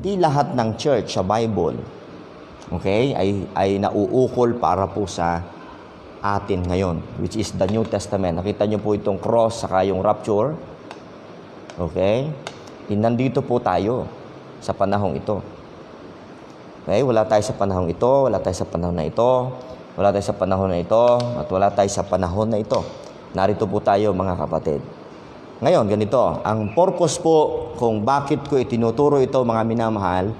hindi lahat ng church sa Bible, okay, ay nauukol para po sa atin ngayon, which is the New Testament. Nakita niyo po itong cross saka yung rapture. Okay? Nandito po tayo sa panahong ito. Okay? Wala tayo sa panahong ito, wala tayo sa panahon na ito, wala tayo sa panahon na ito, at wala tayo sa panahon na ito. Narito po tayo, mga kapatid. Ngayon, ganito, ang purpose po kung bakit ko itinuturo ito, mga minamahal,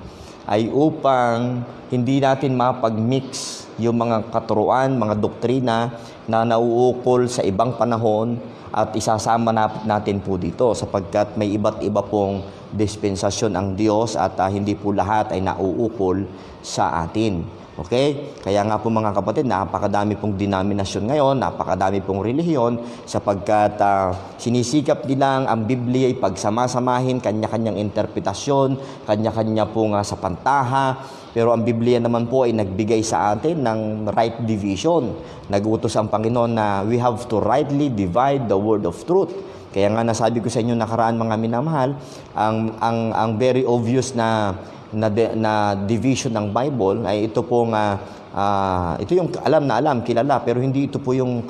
ay upang hindi natin mapag-mix yung mga katuruan, mga doktrina na nauukol sa ibang panahon at isasama natin po dito sapagkat may iba't iba pong dispensasyon ang Diyos at hindi po lahat ay nauukol sa atin. Okay? Kaya nga po, mga kapatid, napakadami pong denominasyon ngayon, napakadami pong relihiyon sapagkat sinisikap nilang ang Biblia ay pagsama-samahin, kanya-kanyang interpretasyon, kanya-kanya pong sa pantaha. Pero ang Biblia naman po ay nagbigay sa atin ng right division. Nag-utos ang Panginoon na we have to rightly divide the word of truth. Kaya nga nasabi ko sa inyo nakaraan, mga minamahal, ang very obvious na division ng Bible ay ito pong ito yung kilala, pero hindi ito po yung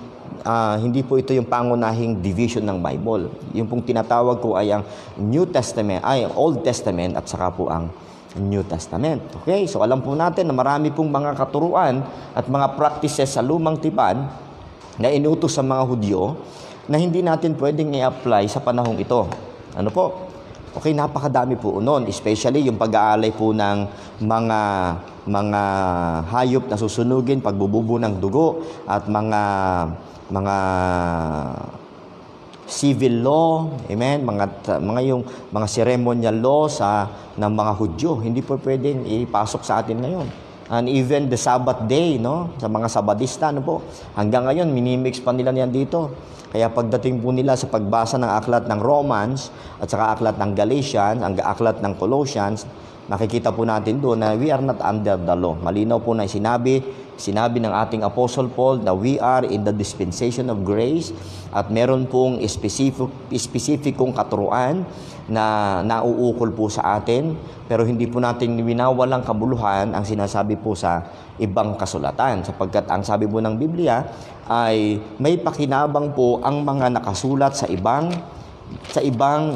hindi po ito yung pangunahing division ng Bible. Yung pong tinatawag ko ay ang New Testament, ay Old Testament at saka po ang New Testament. Okay? So alam po natin na marami pong mga katuruan at mga practices sa lumang tipan na inutos sa mga Hudyo na hindi natin pwedeng i-apply sa panahong ito. Ano po? Okay, napakadami po noon, especially yung pag-aalay po ng mga hayop na susunugin, pagbububo ng dugo at mga civil law, amen, mga ceremonial law ng mga Hudyo. Hindi po pwedeng ipasok sa atin ngayon. And even the Sabbath day, no, sa mga Sabadista, no po, hanggang ngayon minimix pa nila yan dito. Kaya pagdating po nila sa pagbasa ng aklat ng Romans at saka aklat ng Galatians, ang aklat ng Colossians, nakikita po natin doon na we are not under the law. Malinaw po na sinabi ng ating Apostle Paul na we are in the dispensation of grace at meron pong specificong katuruan na nauukol po sa atin, pero hindi po natin winawalang kabuluhan ang sinasabi po sa ibang kasulatan sapagkat ang sabi po ng Biblia ay may pakinabang po ang mga nakasulat sa ibang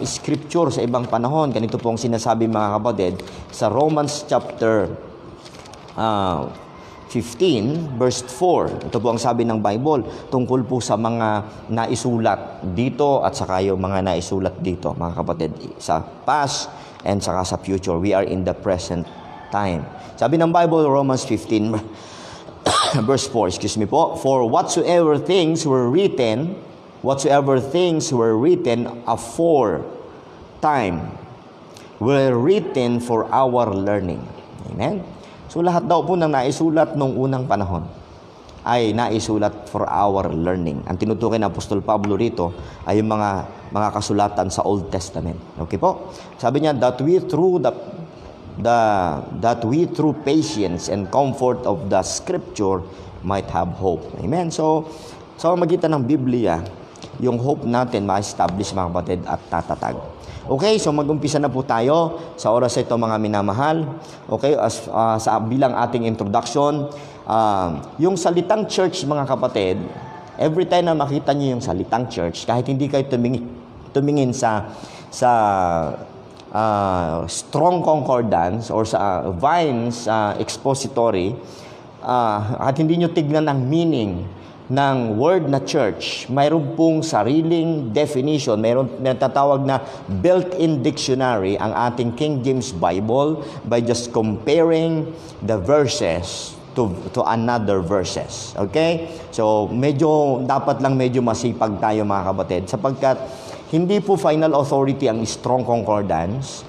scripture, sa ibang panahon. Ganito po ang sinasabi, mga kapatid, sa Romans chapter 15, verse 4. Ito po ang sabi ng Bible tungkol po sa mga naisulat dito at saka yung mga naisulat dito, mga kapatid, sa past and saka sa future. We are in the present time. Sabi ng Bible, Romans 15, verse 4, for whatsoever things were written aforetime were written for our learning. Amen? So lahat daw po ng naisulat nung unang panahon ay naisulat for our learning. Ang tinutukoy ng Apostol Pablo rito ay yung mga kasulatan sa Old Testament. Okay po? Sabi niya, that we through patience and comfort of the Scripture might have hope. Amen? So sa magitan ng Biblia, yung hope natin ma-establish, mga kapatid, at tatatag. Okay, so mag-umpisa na po tayo sa oras ito, mga minamahal. Okay, sa bilang ating introduction, yung salitang church, mga kapatid, every time na makita niyo yung salitang church, kahit hindi kayo tumingin sa Strong Concordance or sa Vine's expository, at hindi nyo tignan ang meaning ng word na church, mayroon pong sariling definition, mayroon tatawag na built-in dictionary ang ating King James Bible by just comparing the verses to another verses. Okay? So, dapat lang medyo masipag tayo, mga kapatid, sapagkat hindi po final authority ang Strong Concordance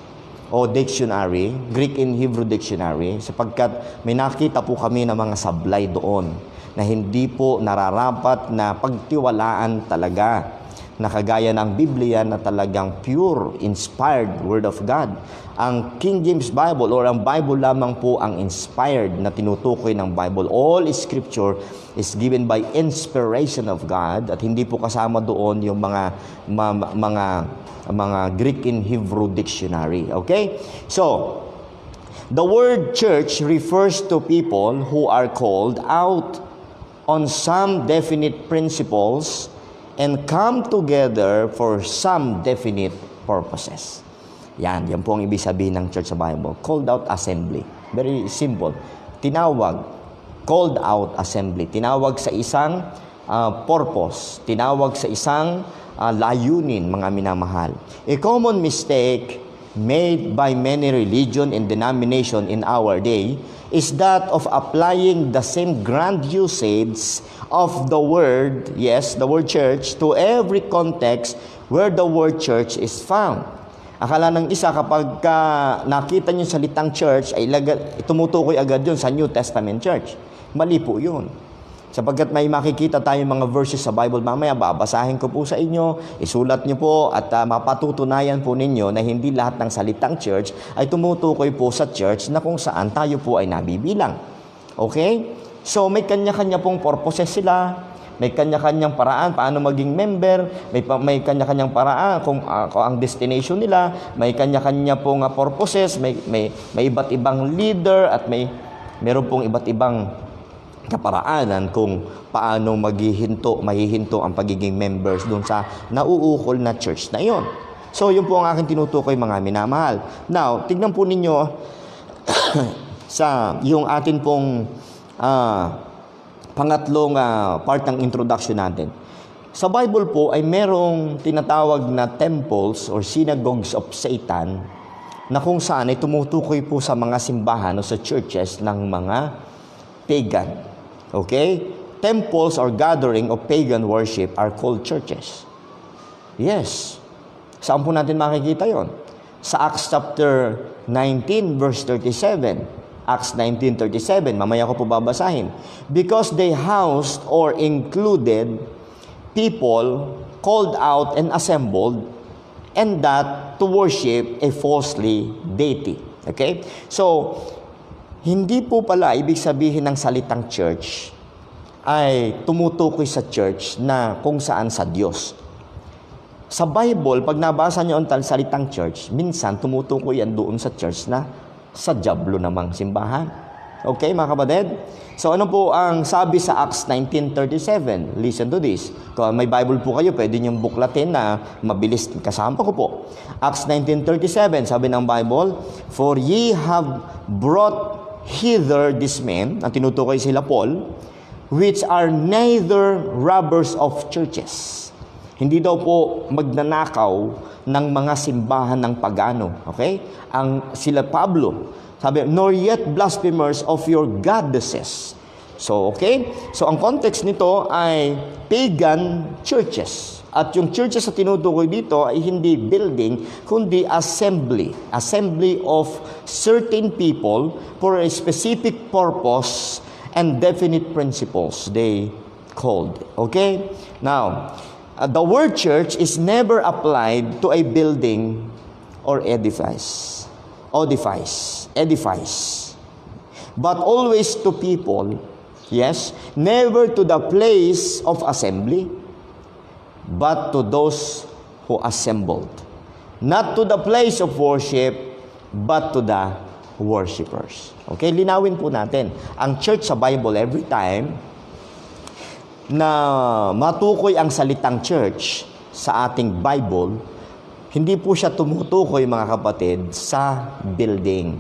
o dictionary, Greek and Hebrew dictionary, sapagkat may nakita po kami ng mga sablay doon na hindi po nararapat na pagtiwalaan talaga, na kagaya ng Biblia na talagang pure, inspired Word of God. Ang King James Bible or ang Bible lamang po ang inspired na tinutukoy ng Bible. All Scripture is given by inspiration of God at hindi po kasama doon yung mga Greek and Hebrew dictionary. Okay? So, The word church refers to people who are called out on some definite principles and come together for some definite purposes. Yan po ang ibig sabihin ng church sa Bible. Called out assembly. Very simple. Tinawag, called out assembly. Tinawag sa isang purpose. Tinawag sa isang layunin, mga minamahal. A common mistake made by many religion and denomination in our day is that of applying the same grand usage of the word, yes, the word church, to every context where the word church is found. Akala ng isa kapag nakita niyo salitang church, ay tumutukoy agad yun sa New Testament church. Mali po yun. Sapagkat may makikita tayong mga verses sa Bible mamaya, babasahin ko po sa inyo, isulat niyo po at mapatutunayan po ninyo na hindi lahat ng salitang church ay tumutukoy po sa church na kung saan tayo po ay nabibilang. Okay? So may kanya-kanya pong purposes sila, may kanya-kanyang paraan paano maging member, may kanya-kanyang paraan kung ang destination nila, may kanya-kanya pong purposes, may iba't ibang leader at meron pong iba't ibang kaparaanan kung paano mahihinto ang pagiging members doon sa nauukol na church na yon. So, yun po ang aking tinutukoy, mga minamahal. Now, tignan po ninyo sa yung atin pong pangatlong part ng introduction natin. Sa Bible po ay merong tinatawag na temples or synagogues of Satan na kung saan ay tumutukoy po sa mga simbahan o sa churches ng mga pagan. Okay? Temples or gathering of pagan worship are called churches. Yes. Saan po natin makikita yon? Sa Acts chapter 19 verse 37. Acts 19:37. Mamaya ko po babasahin. Because they housed or included people called out and assembled, and that to worship a falsely deity. Okay? So, hindi po pala ibig sabihin ng salitang church ay tumutukoy sa church na kung saan sa Diyos. Sa Bible, pag nabasa niyo ang salitang church, minsan tumutukoy yan doon sa church na sa diablo namang simbahan. Okay, mga kapatid? So ano po ang sabi sa Acts 19:37? Listen to this. Kung may Bible po kayo, pwede niyong buklatin na mabilis kasama ko po. Acts 19:37, sabi ng Bible, "For ye have brought hither these men," ang tinutukoy sila Paul, "which are neither robbers of churches." Hindi daw po magnanakaw ng mga simbahan ng pagano. Okay? Ang sila Pablo, sabi, "nor yet blasphemers of your goddesses." So, okay? So, ang context nito ay pagan churches. At yung churches na tinutukoy dito ay hindi building, kundi assembly. Assembly of certain people for a specific purpose and definite principles they called. Okay? Now, the word church is never applied to a building or edifice. But always to people, yes, never to the place of assembly, but to those who assembled. Not to the place of worship, but to the worshipers. Okay, linawin po natin. Ang church sa Bible, every time na matukoy ang salitang church sa ating Bible, hindi po siya tumutukoy, mga kapatid, sa building.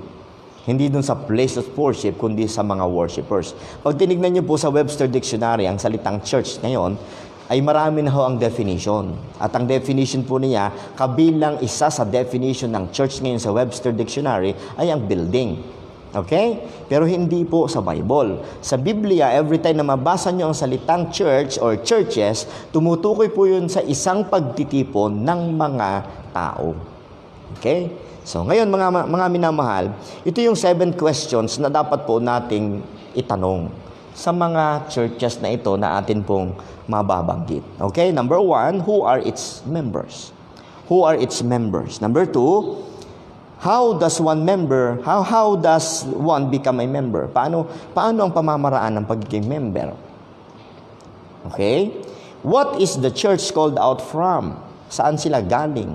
Hindi dun sa place of worship, kundi sa mga worshipers. Pag tinignan niyo po sa Webster Dictionary, ang salitang church ngayon, ay marami na ho ang definition. At ang definition po niya, kabilang isa sa definition ng church ngayon sa Webster Dictionary, ay ang building. Okay? Pero hindi po sa Bible. Sa Biblia, every time na mabasa nyo ang salitang church or churches, tumutukoy po yun sa isang pagtitipon ng mga tao. Okay? So, ngayon mga minamahal, ito yung 7 questions na dapat po nating itanong sa mga churches na ito na atin pong mababanggit. Okay? Number 1, who are its members? Who are its members? Number 2, how does one become a member? Paano ang pamamaraan ng pagiging member? Okay? What is the church called out from? Saan sila galing?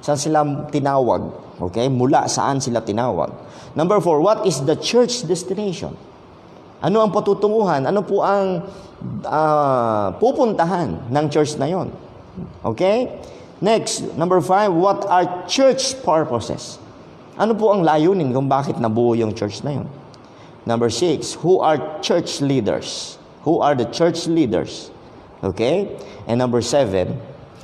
Saan sila tinawag? Okay? Mula saan sila tinawag. Number 4, what is the church destination? Ano ang patutunguhan? Ano po ang pupuntahan ng church na yon? Okay? Next, number 5, what are church purposes? Ano po ang layunin kung bakit nabuo yung church na yon? Number 6, who are church leaders? Who are the church leaders? Okay? And number 7,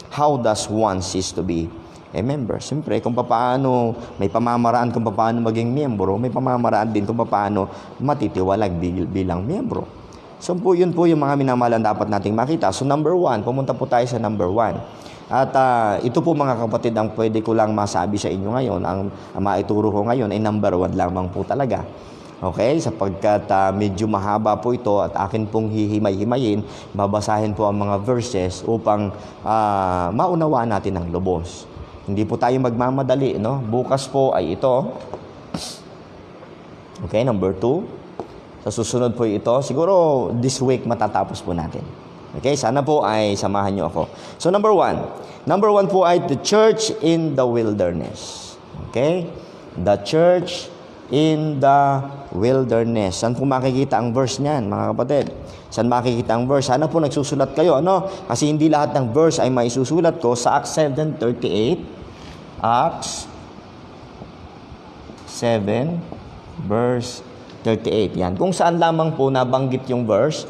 how does one cease to be a member? Siyempre, kung paano, may pamamaraan kung paano maging miyembro, may pamamaraan din kung paano matitiwalag bilang miyembro. So, yun po yung mga minamahalan dapat nating makita. So, number 1, pumunta po tayo sa number 1. At ito po mga kapatid, ang pwede ko lang masabi sa inyo ngayon, ang maituro ko ngayon ay number 1 lamang po talaga. Okay? Sapagkat medyo mahaba po ito at akin pong hihimay-himayin, babasahin po ang mga verses upang maunawaan natin ang lubos. Hindi po tayo magmamadali, no? Bukas po ay ito. Okay, number 2. Sa susunod po ito, siguro this week matatapos po natin. Okay, sana po ay samahan niyo ako. So number 1. Number 1 po ay the church in the wilderness. Okay? The church in the wilderness. Saan po makikita ang verse niyan, mga kapatid? Saan makikita ang verse? Sana po nagsusulat kayo, ano? Kasi hindi lahat ng verse ay maisusulat ko sa Acts 7:38. Acts 7 verse 38. Yan. Kung saan lamang po nabanggit yung verse,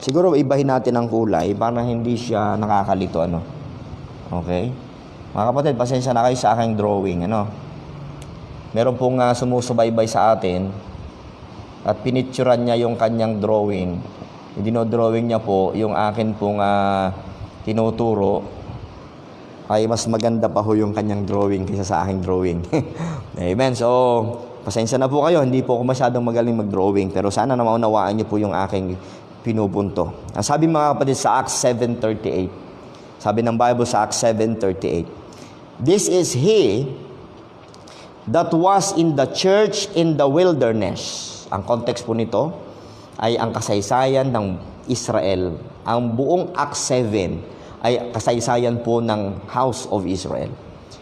siguro ibahin natin ang kulay para hindi siya nakakalito, ano? Okay? Mga kapatid, pasensya na kayo sa aking drawing, ano? Meron pong sumusubaybay sa atin at pinicturan niya yung kanyang drawing. Dinodrawing niya po yung akin pong tinuturo ay mas maganda pa ho yung kanyang drawing kaysa sa aking drawing. Amen. So, pasensya na po kayo. Hindi po ako masyadong magaling mag-drawing pero sana na maunawaan niyo po yung aking pinupunto. Ang sabi mga kapatid sa Acts 7:38. Sabi ng Bible sa Acts 7:38. This is He that was in the church in the wilderness. Ang context po nito ay ang kasaysayan ng Israel. Ang buong Acts 7 ay kasaysayan po ng House of Israel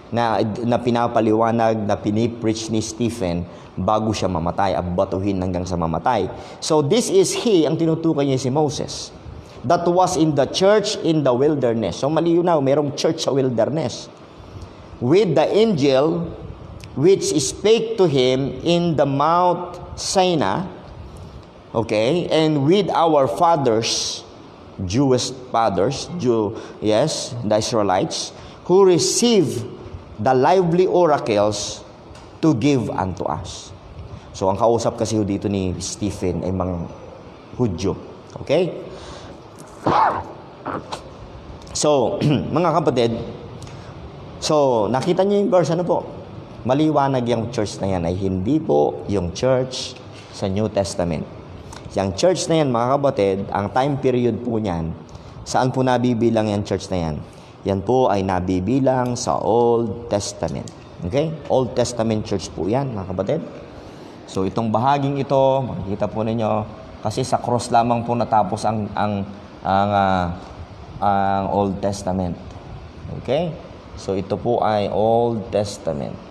na pinapaliwanag, na pinipreach ni Stephen bago siya mamatay, abatuhin hanggang sa mamatay. So this is He, ang tinutukoy niya si Moses, that was in the church in the wilderness. So malinaw, merong church sa wilderness. With the angel which spake to him in the Mount Sinai, okay, and with our fathers, Jewish fathers, the Israelites, who received the lively oracles to give unto us. So, ang kausap kasi dito ni Stephen ay mga Hudyo. Okay? So, mga kapatid, so, nakita niyo yung verse, ano po? Maliwanag yung church na yan ay hindi po yung church sa New Testament. Yung church na yan, mga kapatid, ang time period po niyan, saan po nabibilang yung church na yan? Yan po ay nabibilang sa Old Testament. Okay? Old Testament church po yan, mga kapatid. So, itong bahaging ito, makikita po ninyo, kasi sa cross lamang po natapos ang Old Testament. Okay? So, ito po ay Old Testament.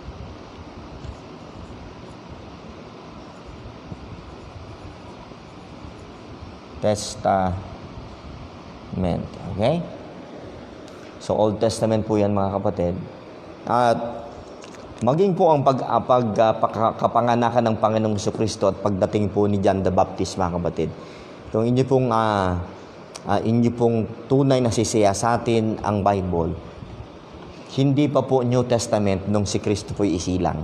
Testament. Okay? So, Old Testament po yan, mga kapatid. At maging po ang pagkapanganakan ng Panginoong Jesucristo at pagdating po ni John the Baptist, mga kapatid. Kung inyo pong tunay na sisiyasatin ang Bible, hindi pa po New Testament nung si Kristo po'y isilang.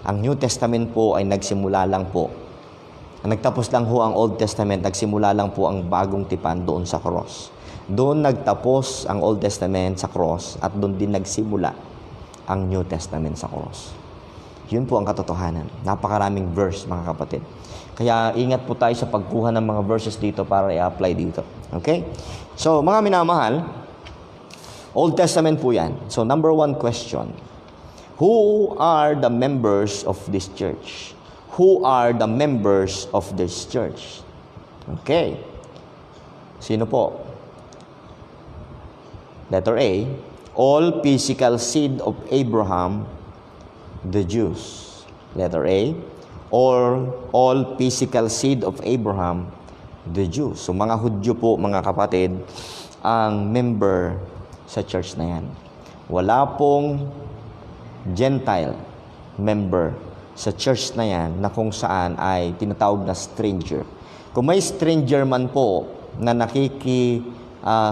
Ang New Testament po ay nagsimula lang po. Nagtapos lang ho ang Old Testament, nagsimula lang po ang bagong tipan doon sa cross. Doon nagtapos ang Old Testament sa cross at doon din nagsimula ang New Testament sa cross. Yun po ang katotohanan. Napakaraming verse, mga kapatid. Kaya ingat po tayo sa pagkuha ng mga verses dito para i-apply dito. Okay? So, mga minamahal, Old Testament po yan. So, number 1 question. Who are the members of this church? Who are the members of this church? Okay. Sino po? Letter A, all physical seed of Abraham the Jews. Letter A. Or all physical seed of Abraham, the Jews. So mga Hudyo po, mga kapatid, ang member sa church na yan. Wala pong Gentile member sa church na yan na kung saan ay tinatawag na stranger. Kung may stranger man po na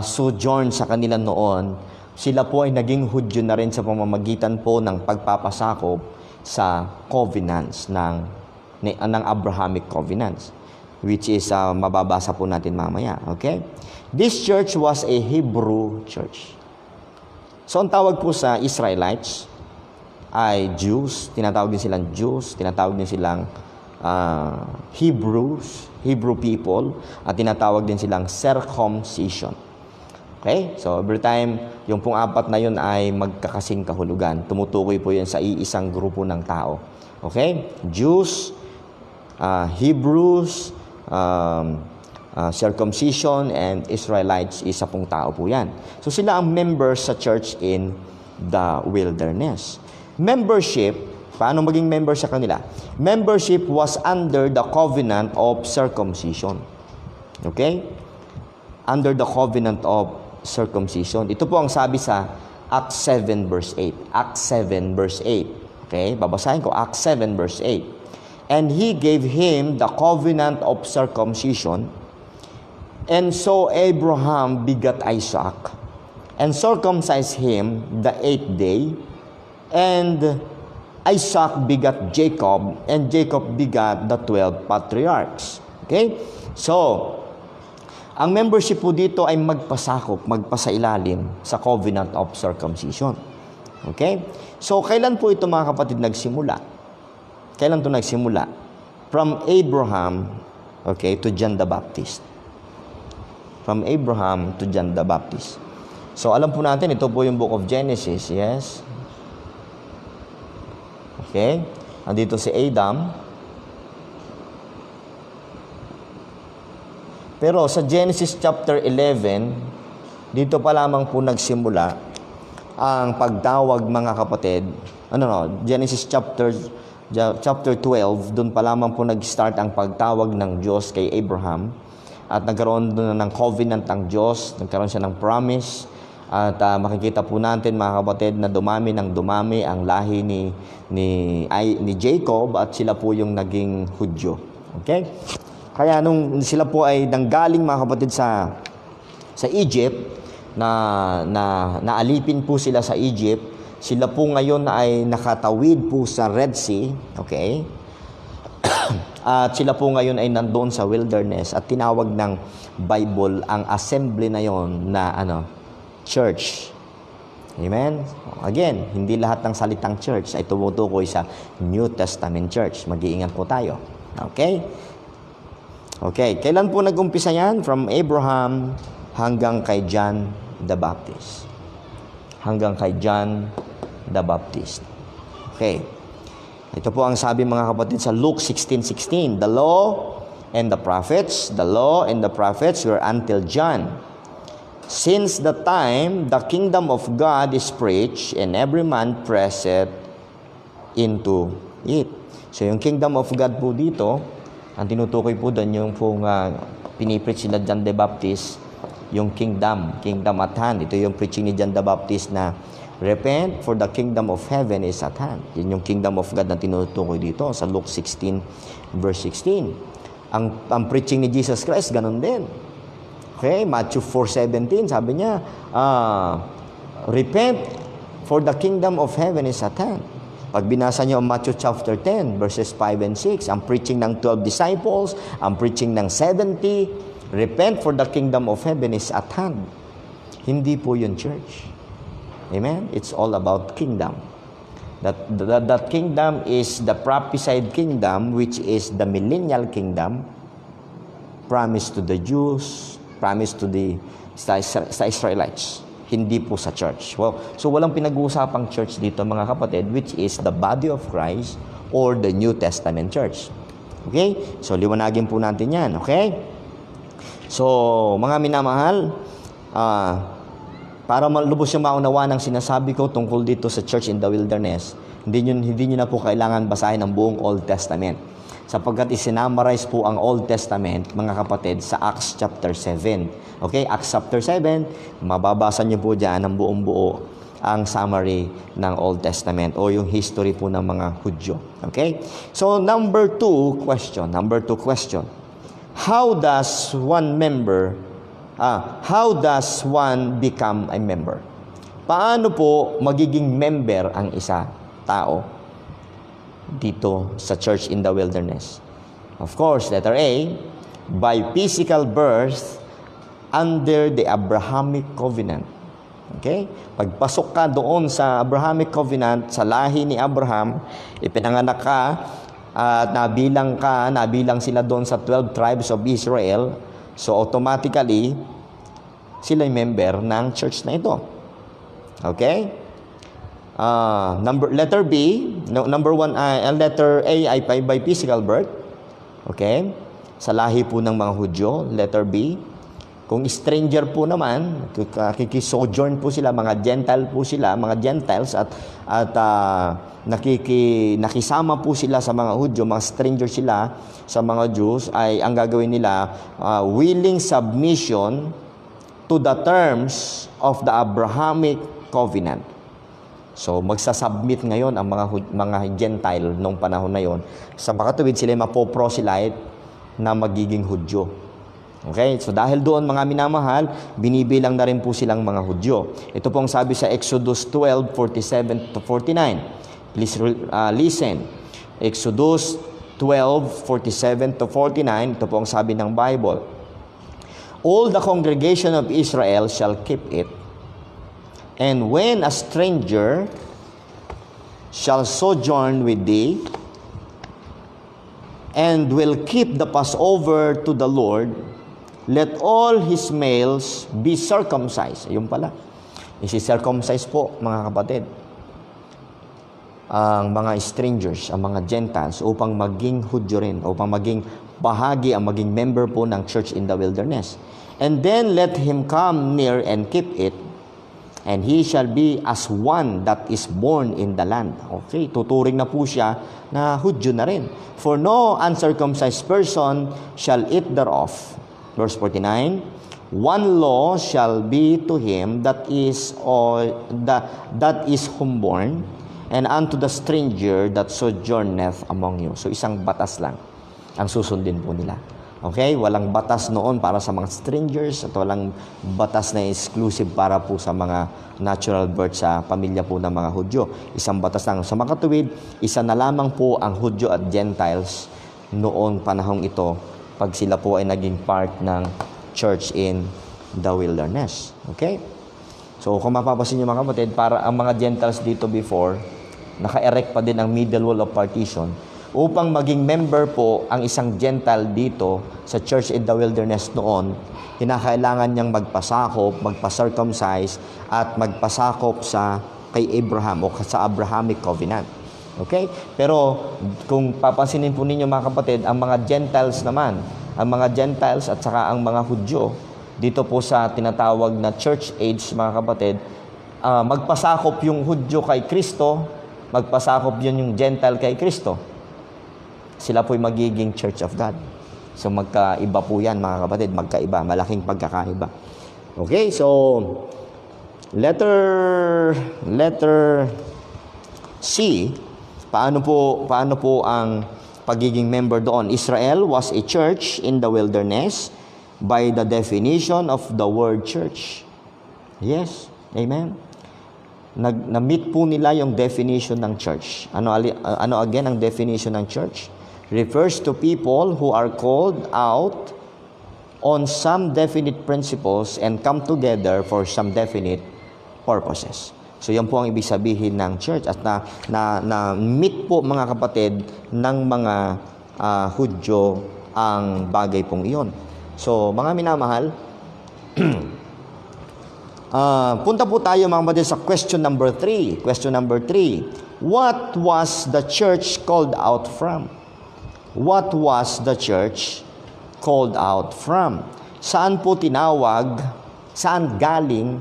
sojourn sa kanila noon, sila po ay naging Hudyo na rin sa pamamagitan po ng pagpapasakop sa covenants ng Abrahamic covenants, which is mababasa po natin mamaya. Okay? This church was a Hebrew church. So, ang tawag po sa Israelites ay Jews. Tinatawag din silang Jews. Tinatawag din silang Hebrew people. At tinatawag din silang circumcision. Okay? So, every time, yung pong apat na yun ay magkakasing kahulugan. Tumutukoy po yun sa iisang grupo ng tao. Okay? Jews, Hebrews, circumcision, and Israelites, isa pong tao po yan. So sila ang members sa church in the wilderness. Membership, paano maging member sa kanila? Membership was under the covenant of circumcision. Okay? Under the covenant of circumcision. Ito po ang sabi sa Acts 7 verse 8. Acts 7 verse 8. Okay? Babasahin ko, Acts 7 verse 8. And he gave him the covenant of circumcision. And so Abraham begat Isaac, and circumcised him the 8th day. And Isaac begat Jacob, and Jacob begat the 12 patriarchs. Okay? So, ang membership po dito ay magpasakop, magpasailalim sa covenant of circumcision. Okay? So, kailan po ito mga kapatid nagsimula? Kailan ito nagsimula? From Abraham, okay, to John the Baptist. From Abraham to John the Baptist. So, alam po natin, ito po yung book of Genesis, yes? Okay? Andito si Adam. Pero sa Genesis chapter 11, dito pa lamang po nagsimula ang pagtawag, mga kapatid. Genesis chapter 12, doon pa lamang po nag-start ang pagtawag ng Diyos kay Abraham. At nagkaroon doon ng covenant ang Diyos, nagkaroon siya ng promise. At makikita po natin, mga kapatid, na dumami ng dumami ang lahi ni Jacob, at sila po yung naging Hudyo. Okay? Kaya nung sila po ay nanggaling, mga kapatid, sa Egypt, naalipin po sila sa Egypt, sila po ngayon ay nakatawid po sa Red Sea. Okay? At sila po ngayon ay nandoon sa wilderness, at tinawag ng Bible ang assembly na yon na church. Amen? Again, hindi lahat ng salitang church ay tumutukoy sa New Testament church. Mag-iingat po tayo. Okay? Okay, kailan po nag-umpisa yan? From Abraham hanggang kay John the Baptist. Hanggang kay John the Baptist. Okay. Ito po ang sabi, mga kapatid, sa Luke 16:16. The law and the prophets were until John. Since the time the kingdom of God is preached, and every man presseth into it. So yung kingdom of God po dito, ang tinutukoy po doon, yung pong pinipreach sila John the Baptist, yung kingdom at hand. Ito yung preaching ni John the Baptist na repent, for the kingdom of heaven is at hand. Yun yung kingdom of God na tinutukoy dito sa Luke 16 verse 16. Ang preaching ni Jesus Christ, ganun din. Okay, Matthew 4:17, sabi niya, repent, for the kingdom of heaven is at hand. Pag binasa niyo ang Matthew chapter 10, verses 5 and 6, ang preaching ng 12 disciples, ang preaching ng 70, repent, for the kingdom of heaven is at hand. Hindi po yun church. Amen? It's all about kingdom. That kingdom is the prophesied kingdom, which is the millennial kingdom, promised to the Jews, promised to the Israelites. Hindi po sa church. Well, so walang pinag-uusapang church dito, mga kapatid, which is the body of Christ or the New Testament church. Okay? So liwanagin po natin yan. Okay? So, mga minamahal, para malubos yung maunawa ng sinasabi ko tungkol dito sa church in the wilderness, Hindi nyo na po kailangan basahin ang buong Old Testament. Sapagkat isinamarize po ang Old Testament, mga kapatid, sa Acts chapter 7. Okay, Acts chapter 7, mababasa nyo po dyan ang buong buo ang summary ng Old Testament o yung history po ng mga Hudyo. Okay? So, number two question. How does one become a member? Paano po magiging member ang isa tao dito sa Church in the Wilderness? Of course, letter A, by physical birth under the Abrahamic Covenant. Okay? Pagpasok ka doon sa Abrahamic Covenant, sa lahi ni Abraham, ipinanganak ka, at nabilang sila doon sa 12 tribes of Israel, so automatically, sila yung member ng church na ito. Okay? Letter B, letter A ay by physical birth. Okay? Sa lahi po ng mga Hudyo, letter B. Kung stranger po naman, sojourn po sila, mga Gentiles at nakisama po sila sa mga Hudyo, mga stranger sila sa mga Jews, ay ang gagawin nila, willing submission to the terms of the Abrahamic Covenant. So, magsasubmit ngayon ang mga Gentile nung panahon na yon. Sa makatuwid, sila mapoproselyte na magiging Hudyo. Okay? So, dahil doon, mga minamahal, binibilang na rin po silang mga Hudyo. Ito pong sabi sa Exodus 12:47-49. Please listen. Exodus 12:47-49. Ito pong sabi ng Bible. All the congregation of Israel shall keep it. And when a stranger shall sojourn with thee, and will keep the Passover to the Lord, let all his males be circumcised. Ayun pala. Isi-circumcise po, mga kapatid, ang mga strangers, ang mga Gentiles, upang maging Hudyo rin, upang maging bahagi, ang maging member po ng Church in the Wilderness. And then let him come near and keep it, and he shall be as one that is born in the land. Okay, tuturing na po siya na Hudyo na rin. For no uncircumcised person shall eat thereof. Verse 49, one law shall be to him that is homeborn, and unto the stranger that sojourneth among you. So isang batas lang ang susundin po nila. Okay? Walang batas noon para sa mga strangers at walang batas na exclusive para po sa mga natural birth sa pamilya po ng mga Hudyo. Isang batas lang. Sa makatuwid, isa na lamang po ang Hudyo at Gentiles noong panahong ito pag sila po ay naging part ng Church in the Wilderness. Okay? So, kung mapapasin nyo mga kapatid, para ang mga Gentiles dito before, naka-erect pa din ang middle wall of partition upang maging member po ang isang Gentile dito sa Church in the Wilderness noon, kinakailangan niyang magpasakop, magpa-circumcise, at magpasakop kay Abraham o sa Abrahamic Covenant. Okay? Pero kung papansinin po ninyo mga kapatid, ang mga Gentiles naman, ang mga Gentiles at saka ang mga Hudyo, dito po sa tinatawag na church age mga kapatid, magpasakop yung Hudyo kay Kristo, magpasakop yun yung Gentile kay Kristo. Sila po'y magiging Church of God. So magkaiba po yan mga kapatid, magkaiba, malaking pagkakaiba. Okay, so letter C, paano po ang pagiging member doon? Israel was a church in the wilderness by the definition of the word church. Yes, amen. Na-meet po nila yung definition ng church. Ano again ang definition ng church? Refers to people who are called out on some definite principles and come together for some definite purposes. So yan po ang ibig sabihin ng church at na meet po mga kapatid ng mga Hudyo ang bagay pong iyon. So mga minamahal, punta po tayo mga kapatid sa question number 3. Question number 3. What was the church called out from? What was the church called out from? Saan po tinawag, saan galing,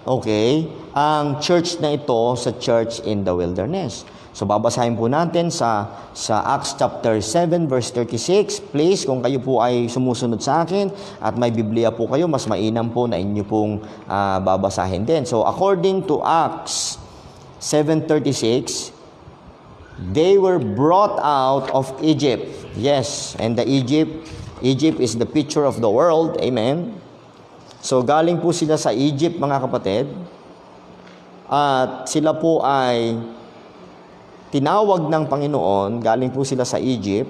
okay, ang church na ito sa Church in the Wilderness? So babasahin po natin sa Acts chapter 7 verse 36. Please, kung kayo po ay sumusunod sa akin at may Biblia po kayo, mas mainam po na inyo pong babasahin din. So according to Acts 7:36, they were brought out of Egypt. Yes, and the Egypt is the picture of the world. Amen. So galing po sila sa Egypt, mga kapatid. At sila po ay tinawag ng Panginoon, galing po sila sa Egypt,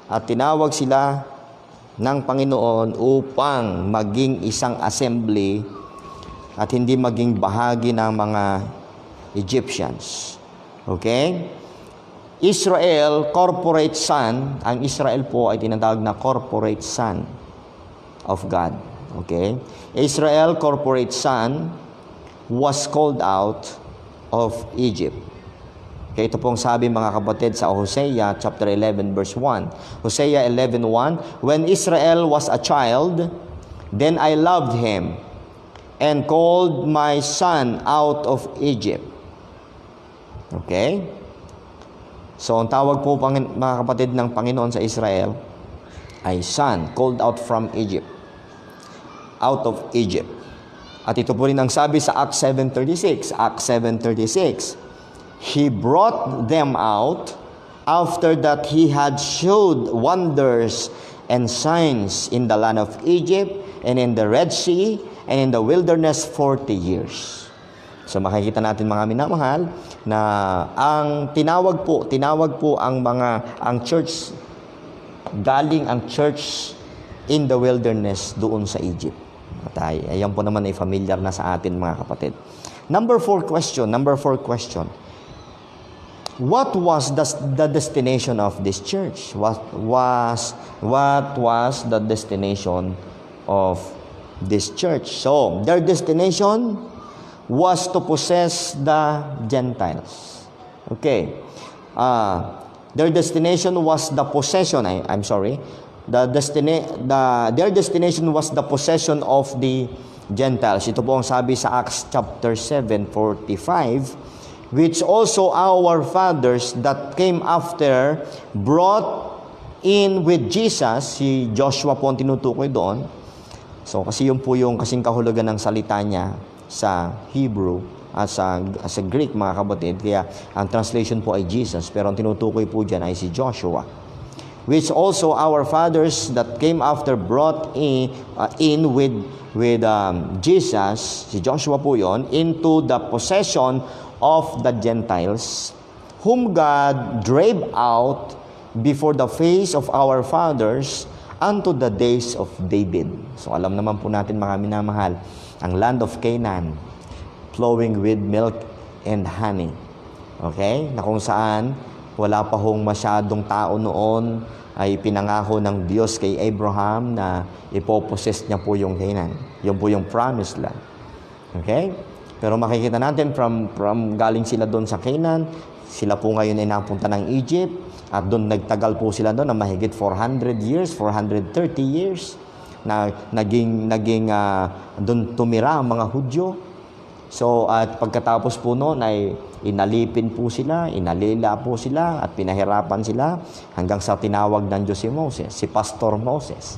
at tinawag sila ng Panginoon upang maging isang assembly at hindi maging bahagi ng mga Egyptians. Okay? Israel, corporate son. Ang Israel po ay tinatawag na corporate son of God. Okay? Israel, corporate son, was called out of Egypt. Okay, ito pong sabi, mga kapatid, sa Hosea chapter 11 verse 1. Hosea 11:1, when Israel was a child, then I loved him and called my son out of Egypt. Okay? So, ang tawag po, mga kapatid, ng Panginoon sa Israel ay son, called out from Egypt. Out of Egypt. At ito po rin ang sabi sa Acts 7:36. Acts 7:36. He brought them out after that he had showed wonders and signs in the land of Egypt and in the Red Sea and in the wilderness 40 years. So makikita natin, mga minamahal, na ang tinawag po ang church, galing ang church in the wilderness doon sa Egypt. At ayan po naman ay familiar na sa atin, mga kapatid. Number 4 question. What was the destination of this church? What was the destination of this church? So, their destination was to possess the Gentiles. Okay. Their destination was the possession. Their destination was the possession of the Gentiles. Ito po ang sabi sa Acts chapter 7:45. Which also our fathers that came after brought in with Jesus. Si Joshua po ang tinutukoy doon. So, kasi yun po yung kasing kahulugan ng salita niya sa Hebrew at sa Greek, mga kapatid. Kaya ang translation po ay Jesus, pero ang tinutukoy po dyan ay si Joshua. Which also our fathers that came after brought in with Jesus, si Joshua po yon, into the possession of the Gentiles, whom God drave out before the face of our fathers unto the days of David. So alam naman po natin, mga minamahal, ang land of Canaan, flowing with milk and honey. Okay? Na kung saan wala pa hong masyadong tao noon, ay pinangako ng Diyos kay Abraham na ipopossess niya po yung Canaan. Yun po yung promised land. Okay? Pero makikita natin from galing sila doon sa Canaan, sila po ngayon ay napunta ng Egypt, at doon nagtagal po sila doon na mahigit 400 years, 430 years, na naging doon tumira ang mga Hudyo. So, at pagkatapos po noon ay inalipin po sila, inalila po sila, at pinahirapan sila hanggang sa tinawag ng Diyos si Moses, si Pastor Moses.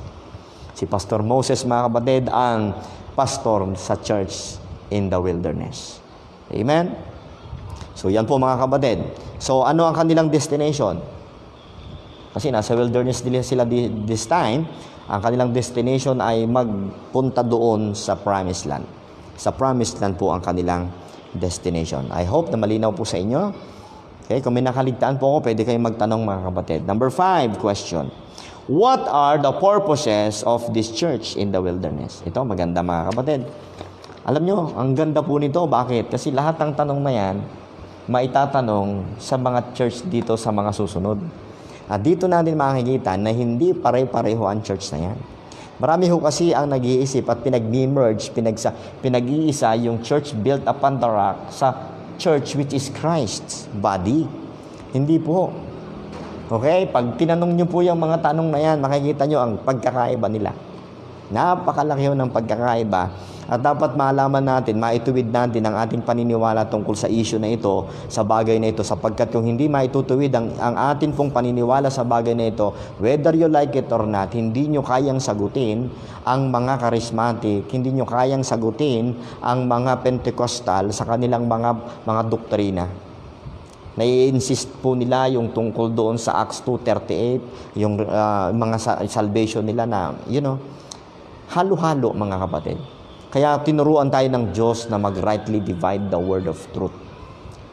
Si Pastor Moses, mga kapatid, ang pastor sa church in the wilderness. Amen? So, yan po, mga kapatid. So, ano ang kanilang destination? Kasi nasa wilderness sila this time. Ang kanilang destination ay magpunta doon sa promised land. Sa promised land po ang kanilang destination. I hope na malinaw po sa inyo. Okay, kung may nakaligtaan po ako, pwede kayong magtanong, mga kapatid. Number 5 question. What are the purposes of this church in the wilderness? Ito, maganda, mga kapatid. Alam nyo, ang ganda po nito. Bakit? Kasi lahat ng tanong na yan, maitatanong sa mga church dito sa mga susunod. At dito natin makikita na hindi pare-pareho ang church na yan. Marami ho kasi ang nag-iisip at pinag-merge, pinag-iisa yung church built upon the rock sa church which is Christ's body. Hindi po. Okay? Pag tinanong nyo po yung mga tanong na yan, makikita nyo ang pagkakaiba nila. Napakalaki ho ng pagkakaiba. At dapat malaman natin, maituwid natin ang ating paniniwala tungkol sa issue na ito, sa bagay na ito, sapagkat kung hindi maitutuwid ang atin pong paniniwala sa bagay na ito, whether you like it or not, hindi nyo kayang sagutin ang mga charismatic, hindi nyo kayang sagutin ang mga Pentecostal sa kanilang mga doktrina. Nai-insist po nila yung tungkol doon sa Acts 2:38, yung mga salvation nila na, halo-halo mga kapatid. Kaya tinuruan tayo ng Diyos na mag-rightly divide the word of truth.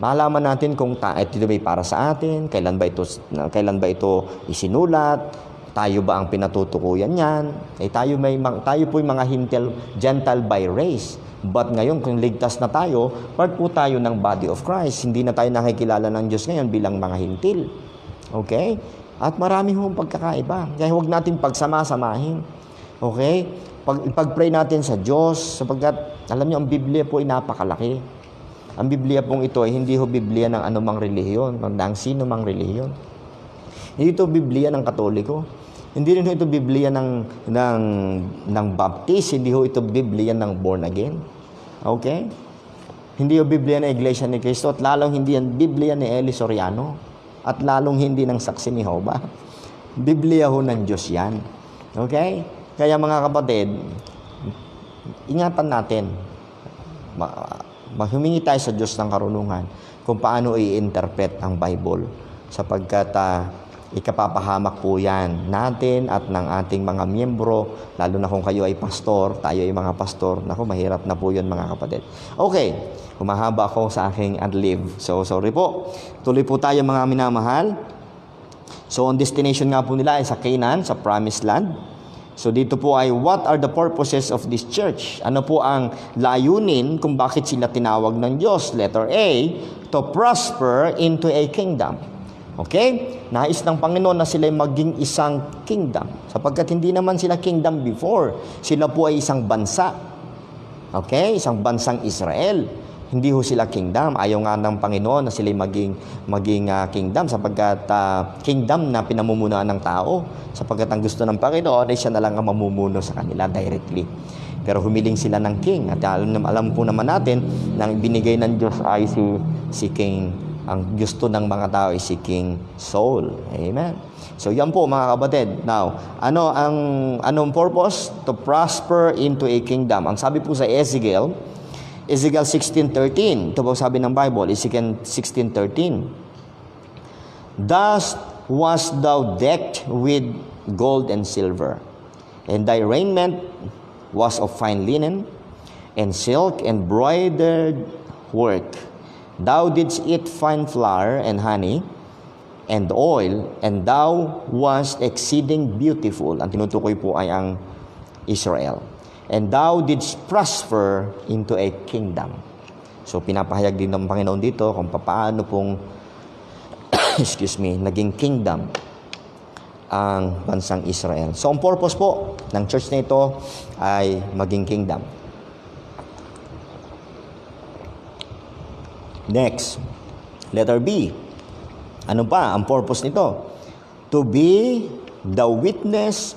Malaman natin kung ito ba para sa atin, kailan ba ito isinulat, tayo ba ang pinatutukuyan niyan? Tayo po yung mga Gentile by race. But ngayon, kung ligtas na tayo, part po tayo ng body of Christ. Hindi na tayo nakikilala ng Diyos ngayon bilang mga hintil. Okay? At marami hong pagkakaiba. Kaya huwag natin pagsama-samahin. Okay? Pag-pray natin sa Diyos, sapagkat, alam niyo, ang Biblia po ay napakalaki. Ang Biblia pong ito ay hindi ho Biblia ng anumang relihiyon, ng sino mang relihiyon. Hindi ito Biblia ng Katoliko. Hindi rin ito Biblia ng Baptist, hindi ho ito Biblia ng born again. Okay? Hindi ho Biblia ng Iglesia ni Cristo, at lalong hindi yan Biblia ni Eli Soriano, at lalong hindi ng Saksi ni Jehovah. Biblia ho ng Diyos yan. Okay? Kaya mga kapatid, ingatan natin. Humingi tayo sa Diyos ng karunungan kung paano i-interpret ang Bible, sapagkat ikapapahamak po yan natin at ng ating mga miyembro, lalo na kung kayo ay pastor, tayo ay mga pastor. Naku, mahirap na po yun mga kapatid. Okay, humahaba ako sa aking ad-lib. So, sorry po. Tuloy po tayo mga minamahal. So, ang destination nga po nila ay sa Canaan, sa Promised Land. So, dito po ay, what are the purposes of this church? Ano po ang layunin kung bakit sila tinawag ng Diyos? Letter A, to prosper into a kingdom. Okay? Nais ng Panginoon na sila maging isang kingdom. Sapagkat hindi naman sila kingdom before. Sila po ay isang bansa. Okay? Isang bansang Israel. Hindi ho sila kingdom. Ayaw nga ng Panginoon na sila maging kingdom, sapagkat kingdom na pinamumunuan ng tao. Sapagkat ang gusto ng Panginoon ay siya na lang ang mamumuno sa kanila directly. Pero humiling sila ng king. At alam po naman natin na binigay ng Diyos ay si King. Ang gusto ng mga tao ay si King Saul. Amen. So yan po mga kapatid. Now, anong purpose? To prosper into a kingdom. Ang sabi po sa Ezekiel 16:13. Ito po sabi ng Bible, Ezekiel 16:13. Thus was thou decked with gold and silver, and thy raiment was of fine linen, and silk and broidered work. Thou didst eat fine flour and honey and oil, and thou wast exceeding beautiful. Ang tinutukoy po ay ang Israel. And thou didst prosper into a kingdom. So, pinapahayag din ng Panginoon dito kung paano pong naging kingdom ang bansang Israel. So, ang purpose po ng church na ito ay maging kingdom. Next, letter B. Ano pa ang purpose nito? To be the witness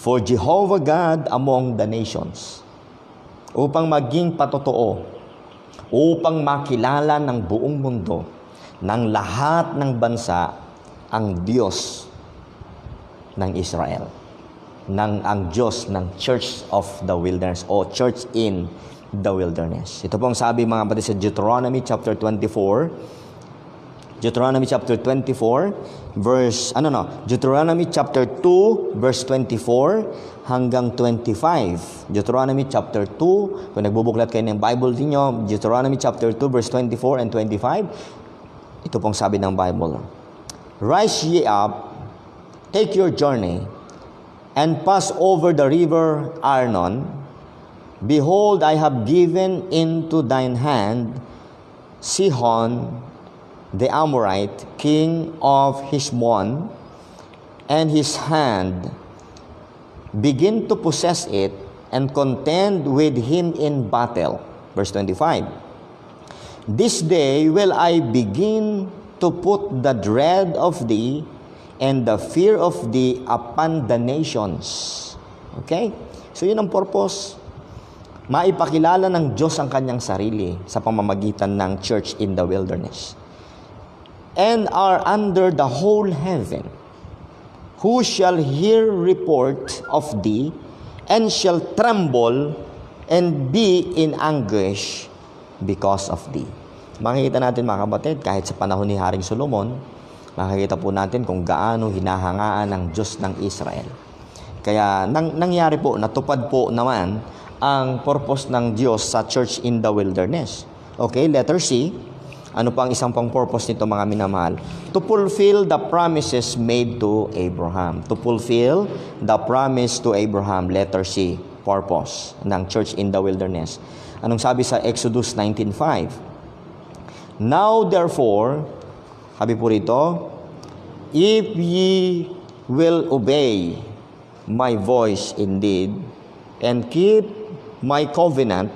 for Jehovah God among the nations. Upang maging patotoo, upang makilala ng buong mundo, ng lahat ng bansa, ang Diyos ng Israel. Ang Diyos ng Church of the Wilderness o Church in the Wilderness. Ito pong sabi mga kapatid sa Deuteronomy chapter 24. Deuteronomy chapter 24 Deuteronomy chapter 2 verse 24 hanggang 25. Deuteronomy chapter 2, kung nagbubuklat kayo ng Bible niyo, Deuteronomy chapter 2 verse 24 and 25. Ito pong sabi ng Bible. Rise ye up, take your journey, and pass over the river Arnon. Behold, I have given into thine hand Sihon the Amorite, king of Heshbon, and his hand. Begin to possess it, and contend with him in battle. Verse 25. This day will I begin to put the dread of thee and the fear of thee upon the nations. Okay? So yun ang purpose. maipakilala ng Diyos ang kanyang sarili sa pamamagitan ng church in the wilderness. And are under the whole heaven, who shall hear report of thee, and shall tremble and be in anguish because of thee. Makikita natin mga kapatid, kahit sa panahon ni Haring Solomon, makikita po natin kung gaano hinahangaan ng Diyos ng Israel. Kaya nangyari po, natupad po naman ang purpose ng Diyos sa church in the wilderness. Okay, letter C. Ano pa ang isang pang purpose nito mga minamahal? To fulfill the promises made to Abraham. To fulfill the promise to Abraham. Letter C. Purpose ng church in the wilderness. Anong sabi sa Exodus 19:5? Now therefore, sabi po rito, if ye will obey my voice indeed, and keep my covenant,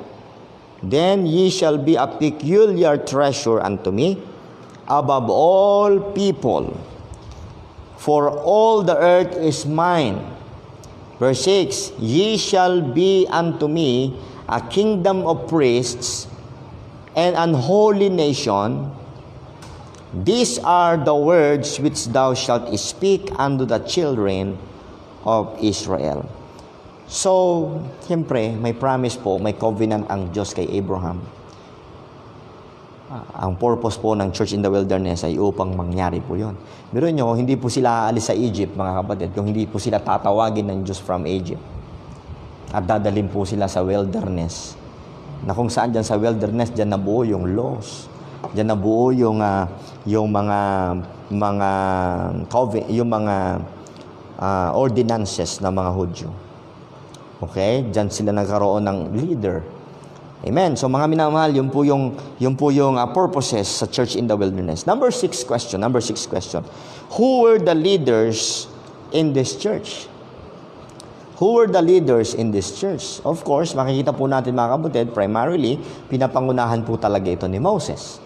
then ye shall be a peculiar treasure unto me above all people, for all the earth is mine. Verse 6, ye shall be unto me a kingdom of priests and an holy nation. These are the words which thou shalt speak unto the children of Israel. So, siyempre, may promise po, may covenant ang Diyos kay Abraham. Ang purpose po ng church in the wilderness ay upang mangyari po yun. Pero nyo, hindi po sila aalis sa Egypt, mga kapatid, kung hindi po sila tatawagin ng Diyos from Egypt. At dadalhin po sila sa wilderness. Na kung saan dyan sa wilderness, dyan nabuo yung laws. Dyan nabuo yung mga ordinances ng mga Hudyo. Okay? Diyan sila nagkaroon ng leader. Amen. So mga minamahal, yun po yung purposes sa church in the wilderness. Number 6 question. Who were the leaders in this church? Who were the leaders in this church? Of course, makikita po natin mga kapatid, primarily, pinapangunahan po talaga ito ni Moses.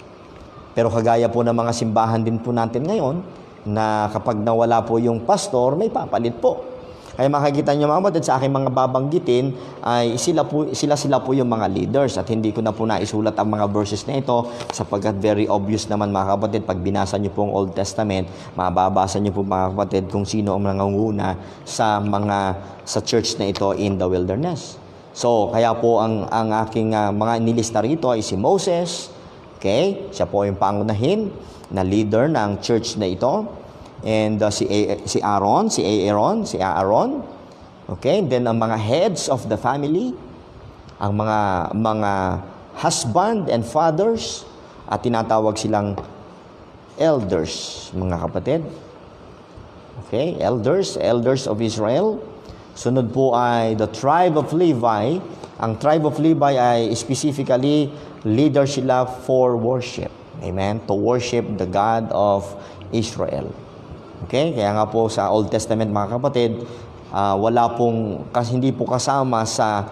Pero kagaya po ng mga simbahan din po natin ngayon, na kapag nawala po yung pastor, may papalit po. Kaya makikita nyo mga kapatid, sa aking mga babanggitin, ay sila po yung mga leaders. At hindi ko na po naisulat ang mga verses na ito, sapagkat very obvious naman mga kapatid, pag binasa nyo po ang Old Testament, mababasa nyo po mga kapatid kung sino ang nangunguna sa church na ito in the wilderness. So, kaya po ang aking mga nilista rito ay si Moses. Okay? Siya po yung pangunahin na leader ng church na ito. And si Aaron. Okay? Then ang mga heads of the family, ang mga husband and fathers, at tinatawag silang elders, mga kapatid. Okay? Elders of Israel. Sunod po ay the tribe of Levi. Ang tribe of Levi ay specifically leader sila for worship. Amen? To worship the God of Israel. Okay? Kaya nga po sa Old Testament mga kapatid, hindi po kasama sa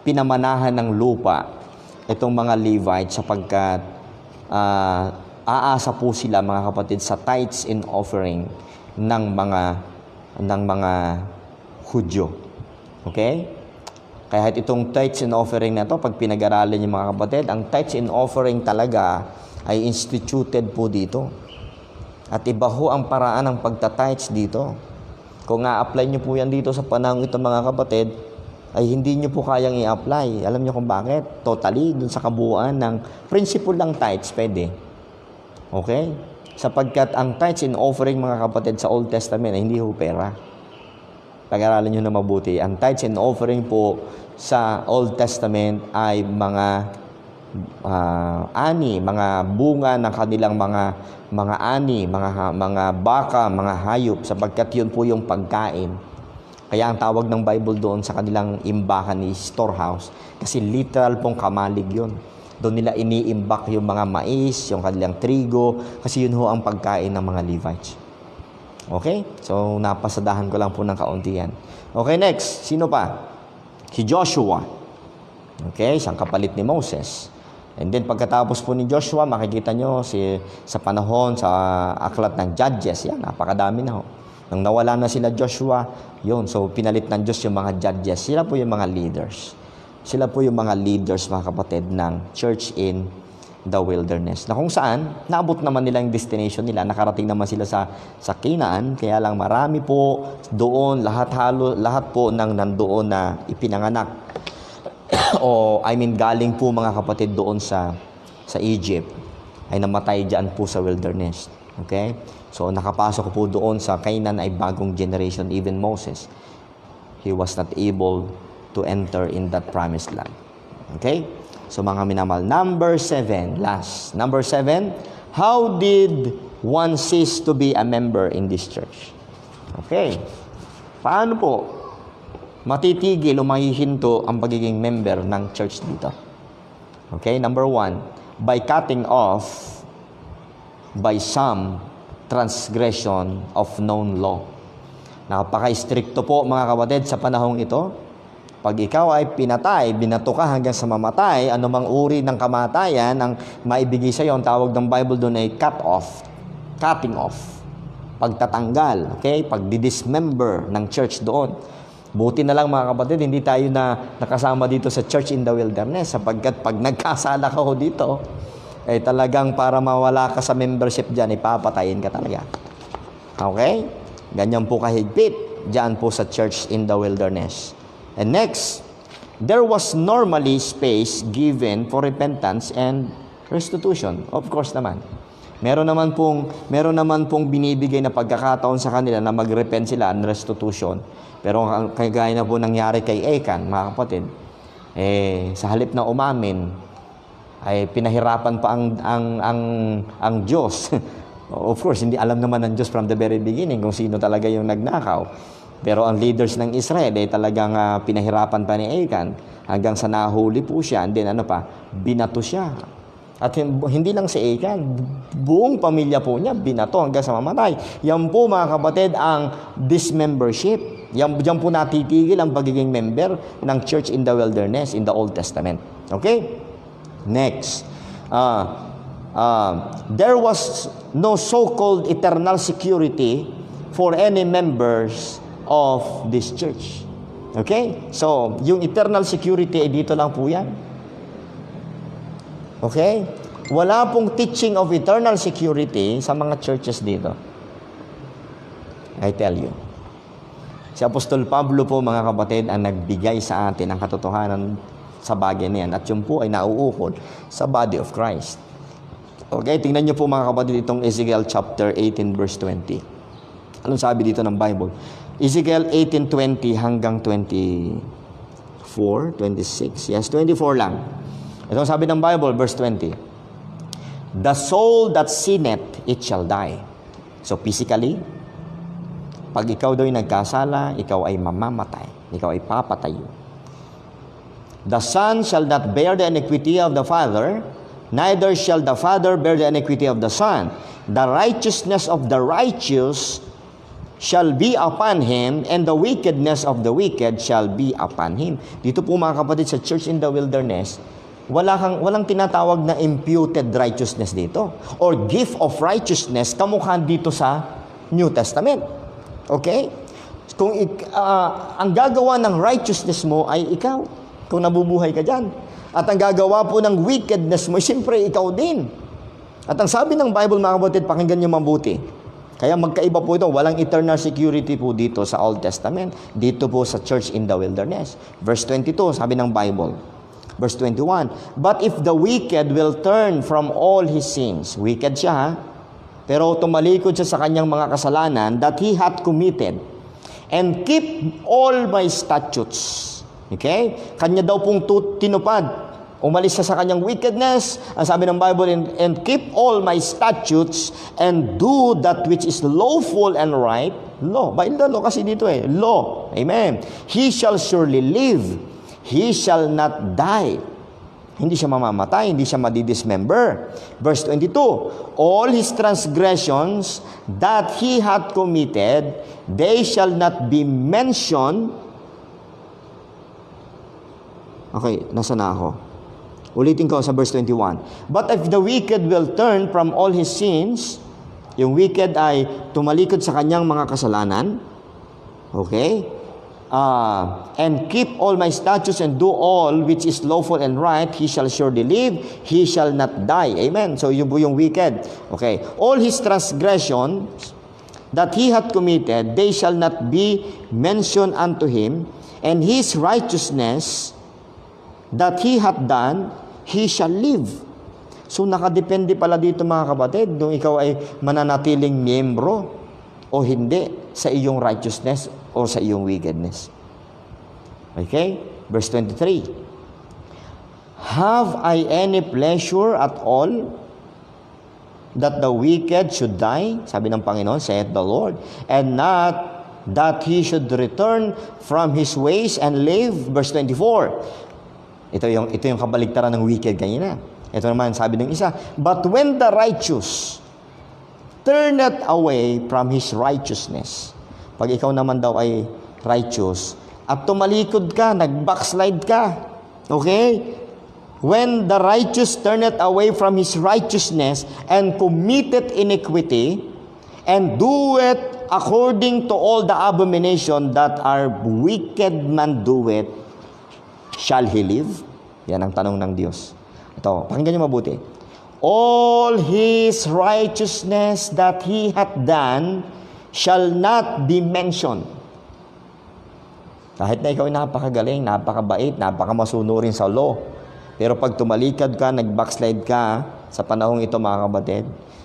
pinamanahan ng lupa itong mga Levites sapagkat aasa po sila mga kapatid sa tithes and offering ng mga Hudyo. Okay? Kaya itong tithes and offering na to, pag pinag-aralan niyo mga kapatid, ang tithes and offering talaga ay instituted po dito. At iba ho ang paraan ng pagta-tithes dito. Kung nga-apply niyo po yan dito sa panahon ito mga kapatid, ay hindi niyo po kayang i-apply. Alam niyo kung bakit? Totally, dun sa kabuuan ng principle ng tithes, pwede. Okay? Sapagkat ang tithes and offering mga kapatid sa Old Testament ay hindi ho pera. Pag-aralan nyo na mabuti. Ang tithes and offering po sa Old Testament ay mga mga bunga ng kanilang mga ani, mga baka, mga hayop, sapagkat yun po yung pagkain. Kaya ang tawag ng Bible doon sa kanilang imbakan ni storehouse, kasi literal pong kamalig yun. Doon nila iniimbak yung mga mais, yung kanilang trigo, kasi yun ho ang pagkain ng mga Levites. Okay? So, napasadahan ko lang po ng kaunti yan. Okay, next. Sino pa? Si Joshua. Okay? Siyang kapalit ni Moses. And then, pagkatapos po ni Joshua, makikita nyo sa panahon, sa aklat ng Judges. Yan, napakadami na ho. Nang nawala na sila Joshua, yun, so pinalit ng Diyos yung mga judges. Sila po yung mga leaders. Sila po yung mga leaders, mga kapatid, ng church in the wilderness. Na kung saan, naabot naman nila yung destination nila. Nakarating naman sila sa Canaan. Kaya lang marami po doon, lahat po ng nandoon na ipinanganak. Galing po mga kapatid doon sa Egypt, ay namatay dyan po sa wilderness. Okay? So, nakapasok po doon sa Canaan ay bagong generation, even Moses. He was not able to enter in that promised land. Okay? So, mga minamahal. Number 7, last. Number 7, how did one cease to be a member in this church? Okay. Paano po matitigil o mahihinto ang pagiging member ng church dito? Okay, number 1, by cutting off by some transgression of known law. Napaka-stricto po mga kapatid sa panahong ito. Pag ikaw ay pinatay, binato ka hanggang sa mamatay, anumang uri ng kamatayan ang maibigay sa iyo, ang tawag ng Bible doon ay cut off, cutting off, pagtatanggal, okay? Pagdi-dismember ng church doon. Buti na lang mga kapatid, hindi tayo nakasama dito sa church in the wilderness, sapagkat pag nagkasala ka ho dito, talagang para mawala ka sa membership dyan, ipapatayin ka talaga. Okay? Ganyan po kahigpit dyan po sa church in the wilderness. And next, there was normally space given for repentance and restitution. Of course naman. Meron naman pong binibigay na pagkakataon sa kanila na mag-repent sila and restitution. Pero kagaya na po nangyari kay Achan, mga kapatid, sa halip na umamin, ay pinahirapan pa ang Diyos. Of course, hindi alam naman ng Diyos from the very beginning kung sino talaga yung nagnakaw. Pero ang leaders ng Israel ay talagang pinahirapan pa ni Achan hanggang sa nahuli po siya. And then binato siya. At hindi lang si Achan, buong pamilya po niya binato hanggang sa mamatay. Yan po mga kapatid ang dismembership. Yan po natitigil ang pagiging member ng church in the wilderness in the Old Testament. Okay? Next. There was no so-called eternal security for any members of this church. Okay? So, yung eternal security ay dito lang po yan. Okay? Wala pong teaching of eternal security sa mga churches dito. I tell you. Si Apostol Pablo po mga kapatid ang nagbigay sa atin ang katotohanan sa bagay na yan. At yun po ay nauukol sa body of Christ. Okay? Tingnan niyo po mga kapatid itong Ezekiel chapter 18 verse 20. Anong sabi dito ng Bible? Ezekiel 18:20 hanggang 24, 26. Yes, 24 lang. Ito ang sabi ng Bible, verse 20. The soul that sinneth, it shall die. So physically, pag ikaw daw ay nagkasala, ikaw ay mamamatay. Ikaw ay papatay. The son shall not bear the iniquity of the father, neither shall the father bear the iniquity of the son. The righteousness of the righteous shall be upon him, and the wickedness of the wicked shall be upon him. Dito po mga kapatid sa church in the wilderness, walang tinatawag na imputed righteousness dito or gift of righteousness kamukha dito sa New Testament. Okay? Kung ang gagawa ng righteousness mo ay ikaw, kung nabubuhay ka dyan. At ang gagawa po ng wickedness mo, siyempre ikaw din. At ang sabi ng Bible mga kapatid, pakinggan niyo mabuti. Kaya magkaiba po ito. Walang eternal security po dito sa Old Testament. Dito po sa church in the wilderness. Verse 22, sabi ng Bible. Verse 21, but if the wicked will turn from all his sins, wicked siya ha, pero tumalikod siya sa kanyang mga kasalanan that he hath committed, and keep all my statutes. Okay? Kanya daw pong tinupad. Umalis siya sa kanyang wickedness, ang sabi ng Bible, and keep all my statutes, and do that which is lawful and right. Law. By the law kasi dito law. Amen. He shall surely live. He shall not die. Hindi siya mamamatay, hindi siya madidismember. Verse 22, all his transgressions that he had committed, they shall not be mentioned. Okay, nasa na ako? Ulitin ko sa verse 21. But if the wicked will turn from all his sins, Yung wicked ay tumalikod sa kanyang mga kasalanan. Okay? And keep all my statutes and do all which is lawful and right, he shall surely live, he shall not die. Amen. So yun po yung wicked. Okay. All his transgressions that he hath committed, they shall not be mentioned unto him, and his righteousness that he hath done, he shall live. So nakadepende pala dito mga kapatid, kung ikaw ay mananatiling miyembro o hindi sa iyong righteousness o sa iyong wickedness. Okay? Verse 23. Have I any pleasure at all that the wicked should die? Sabi ng Panginoon, saith the Lord, and not that he should return from his ways and live. Verse 24. Ito yung kabaligtaran ng wicked kanina. Ito naman sabi ng isa, but when the righteous turneth away from his righteousness. Pag ikaw naman daw ay righteous at tumalikod ka, nag-backslide ka. Okay? When the righteous turneth away from his righteousness and committed iniquity and doeth according to all the abomination that our wicked man doeth, shall he live? Yan ang tanong ng Diyos. Ito, pakinggan niyo mabuti. All his righteousness that he hath done shall not be mentioned. Kahit na ikaw ay napakagaling, napakabait, napakamasunurin sa law. Pero pag tumalikad ka, nag-backslide ka sa panahong ito mga kapatid,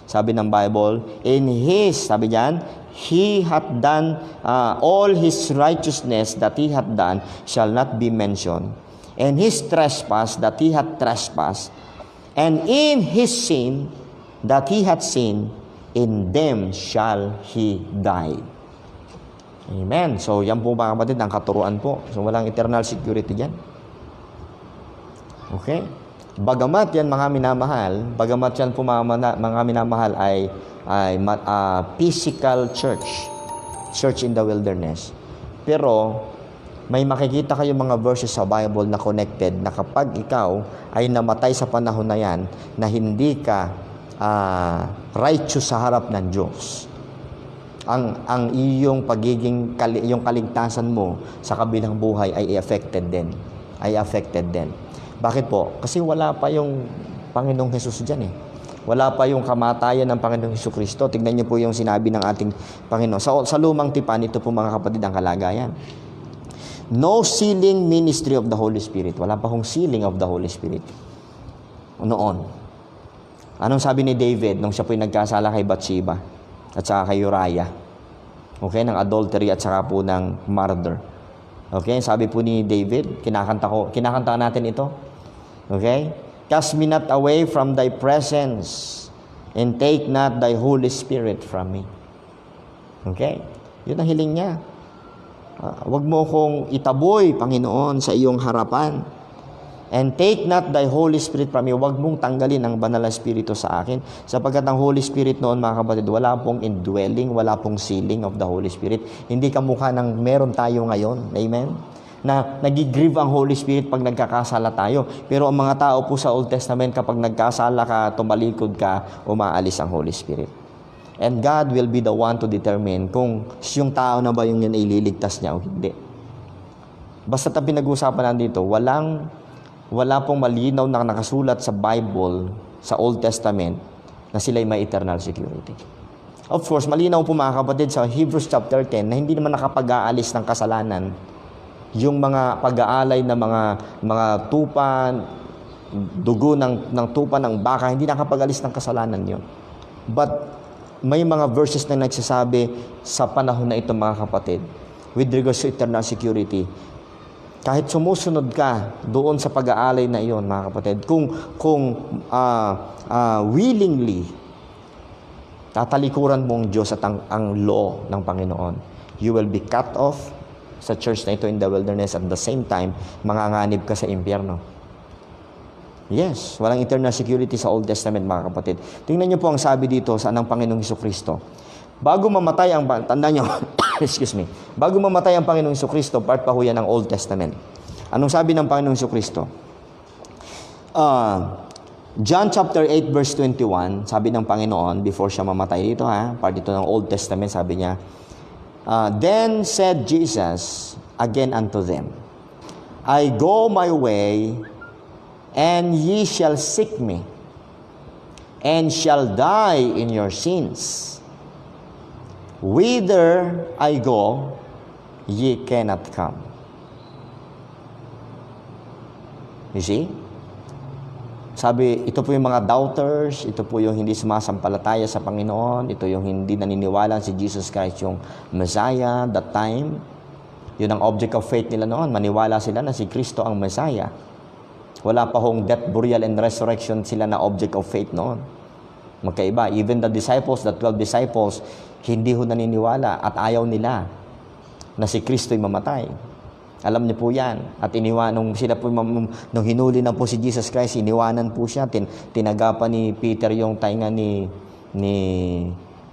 sabi ng Bible, in his, sabi diyan, he hath done, all his righteousness that he hath done shall not be mentioned. And his trespass that he hath trespassed, and in his sin that he hath sinned, in them shall he die. Amen. So, yan po mga kapatid, ang katuruan po. So, walang eternal security dyan. Okay? Bagamat yan mga minamahal, bagamat yan po mga minamahal ay physical church in the wilderness. Pero, may makikita kayo mga verses sa Bible na connected na kapag ikaw ay namatay sa panahon na yan, na hindi ka righteous sa harap ng Diyos, ang iyong pagiging, yung kaligtasan mo sa kabilang buhay ay affected din. Bakit po? Kasi wala pa yung Panginoong Hesus dyan eh. Wala pa yung kamatayan ng Panginoong Hesus Kristo. Tignan niyo po yung sinabi ng ating Panginoon. Sa lumang tipan, ito po mga kapatid ang kalagayan. No sealing ministry of the Holy Spirit. Wala pa hong sealing of the Holy Spirit. Noon. Anong sabi ni David nung siya po'y nagkasala kay Bathsheba at saka kay Uriah? Okay, ng adultery at saka po ng murder. Okay, sabi po ni David, kinakanta natin ito. Okay? Cast me not away from thy presence and take not thy Holy Spirit from me. Okay? Yun ang hiling niya. Huwag mo kong itaboy, Panginoon, sa iyong harapan. And take not thy Holy Spirit from me. Huwag mong tanggalin ang banal na Espiritu sa akin. Sapagkat ang Holy Spirit noon, mga kapatid, wala pong indwelling, wala pong sealing of the Holy Spirit. Hindi kamukha ng meron tayo ngayon. Amen? Na nagigrieve ang Holy Spirit pag nagkakasala tayo. Pero ang mga tao po sa Old Testament, kapag nagkasala ka, tumalikod ka, umaalis ang Holy Spirit. And God will be the one to determine kung yung tao na ba yung yan ililigtas niya o hindi. Basta ang pinag-uusapan nandito, wala pong malinaw na nakasulat sa Bible, sa Old Testament, na sila'y may eternal security. Of course, malinaw po mga kapatid sa Hebrews chapter 10 na hindi naman nakapag-aalis ng kasalanan yung mga pag-aalay na mga tupa, dugo ng tupa ng baka, hindi nakapag-alis ng kasalanan yon. But may mga verses na nagsasabi sa panahon na ito mga kapatid, with regards to eternal security, kahit sumusunod ka doon sa pag-aalay na iyon mga kapatid, kung willingly tatalikuran mo ang Diyos at ang law ng Panginoon, you will be cut off sa church na ito in the wilderness, at the same time manganganib ka sa impyerno. Yes, walang eternal security sa Old Testament mga kapatid. Tingnan niyo po ang sabi dito sa ng Panginoong Hesukristo. Bago mamatay ang, tandaan niyo, excuse me, bago mamatay ang Panginoong Hesukristo, part pa ho yan ng Old Testament. Anong sabi ng Panginoong Hesukristo? John chapter 8 verse 21, sabi ng Panginoon, before siya mamatay dito part ito ng Old Testament, sabi niya, Then said Jesus again unto them, I go my way, and ye shall seek me, and shall die in your sins. Whither I go, ye cannot come. You see? Sabi, ito po yung mga doubters, ito po yung hindi sumasampalataya sa Panginoon, ito yung hindi naniniwala si Jesus Christ yung Messiah that time. Yun ang object of faith nila noon. Maniwala sila na si Kristo ang Messiah. Wala pa hong death, burial, and resurrection sila na object of faith noon. Magkaiba. Even the disciples, the 12 disciples, hindi ho naniniwala at ayaw nila na si Kristo'y mamatay. Alam niyo po yan. At nung sila po, nung hinuli na po si Jesus Christ, iniwanan po siya. Tinagapan ni Peter yung tainga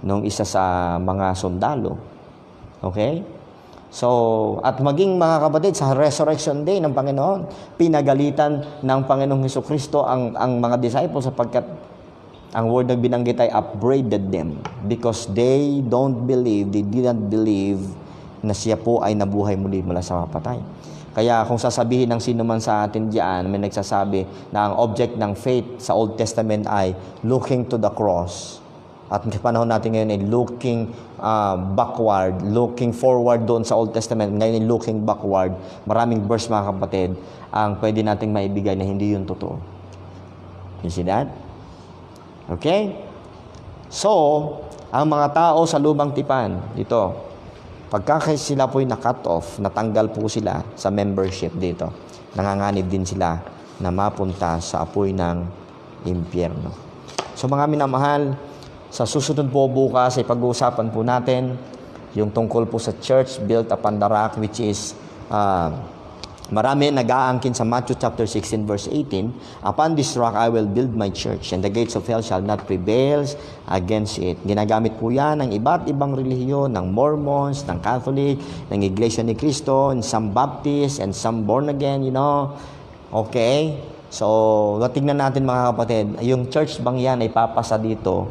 nung isa sa mga sundalo. Okay? So, at maging mga kapatid, sa Resurrection Day ng Panginoon, pinagalitan ng Panginoong Hesukristo ang mga disciples sapagkat ang word na binanggit ay upbraided them because they didn't believe na siya po ay nabuhay muli mula sa kapatay. Kaya kung sasabihin ng sino man sa atin diyan, may nagsasabi na ang object ng faith sa Old Testament ay looking to the cross. At sa panahon natin ngayon ay looking backward, looking forward doon sa Old Testament. Ngayon ay looking backward. Maraming verse mga kapatid ang pwede nating maibigay na hindi yun totoo. You see that? Okay? So, ang mga tao sa lumang tipan, ito, pagka sila po'y na-cut off, natanggal po sila sa membership dito, nanganganib din sila na mapunta sa apoy ng impyerno. So mga minamahal, sa susunod po bukas ay pag-uusapan po natin yung tungkol po sa church built upon the rock, which is marami nag-aangkin sa Matthew chapter 16 verse 18, Upon this rock I will build my church, and the gates of hell shall not prevail against it. Ginagamit po yan ng iba't ibang relihiyon, ng Mormons, ng Catholic, ng Iglesia ni Cristo, and some Baptist, and some born again, you know. Okay? So, tingnan natin mga kapatid, yung church bang yan ay papasa dito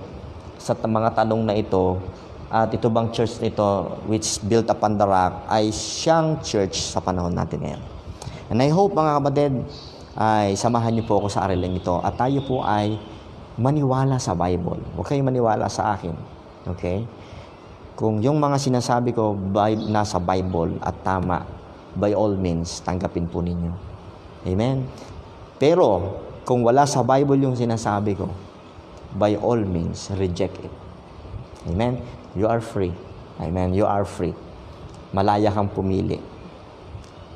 sa mga tanong na ito, at ito bang church nito which built upon the rock ay siyang church sa panahon natin ngayon. And I hope mga kapatid ay samahan niyo po ako sa araling ito at tayo po ay maniwala sa Bible. Huwag kayong maniwala sa akin. Okay? Kung yung mga sinasabi ko nasa Bible at tama, by all means, tanggapin po ninyo. Amen? Pero, kung wala sa Bible yung sinasabi ko, by all means, reject it. Amen? You are free. Amen? You are free. Malaya kang pumili.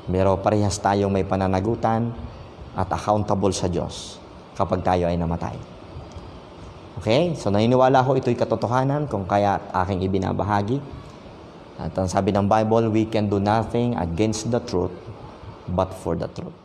Pero parehas tayong may pananagutan at accountable sa Diyos kapag tayo ay namatay. Okay? So, naniniwala ko ito'y katotohanan kung kaya aking ibinabahagi. At ang sabi ng Bible, we can do nothing against the truth but for the truth.